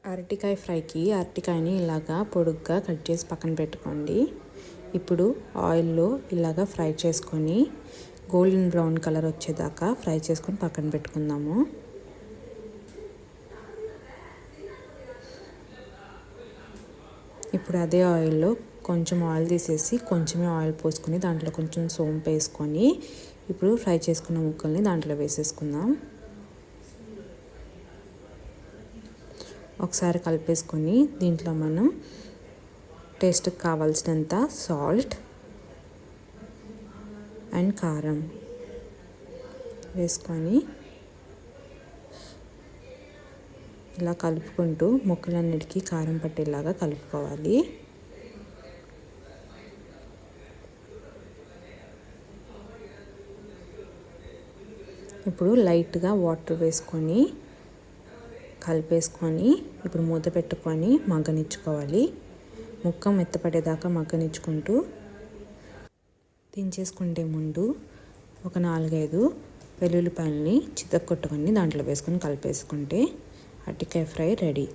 అరటికాయ ఫ్రైకి అరటికాయని ఇలాగా పొడుగ్గా కట్ చేసి పక్కన పెట్టుకోండి. ఇప్పుడు ఆయిల్లో ఇలాగా ఫ్రై చేసుకొని గోల్డెన్ బ్రౌన్ కలర్ వచ్చేదాకా ఫ్రై చేసుకొని పక్కన పెట్టుకుందాము. ఇప్పుడు అదే ఆయిల్లో కొంచెం ఆయిల్ తీసేసి కొంచెమే ఆయిల్ పోసుకొని దాంట్లో కొంచెం సోంపు వేసుకొని ఇప్పుడు ఫ్రై చేసుకున్న ముక్కల్ని దాంట్లో వేసేసుకుందాం. ఒకసారి కలిపేసుకొని దీంట్లో మనం టేస్ట్కి కావాల్సినంత సాల్ట్ అండ్ కారం వేసుకొని ఇలా కలుపుకుంటూ ముక్కలన్నిటికీ కారం పట్టేలాగా కలుపుకోవాలి. ఇప్పుడు లైట్గా వాటర్ వేసుకొని కలిపేసుకొని ఇప్పుడు మూత పెట్టుకొని మగ్గనిచ్చుకోవాలి. ముక్క మెత్తపడేదాకా మగ్గనిచ్చుకుంటూ దించేసుకుంటే ముందు ఒక 4-5 వెల్లుల్లిపాయలని చితక్కొట్టుకొని దాంట్లో వేసుకొని కలిపేసుకుంటే అరటికాయ ఫ్రై రెడీ.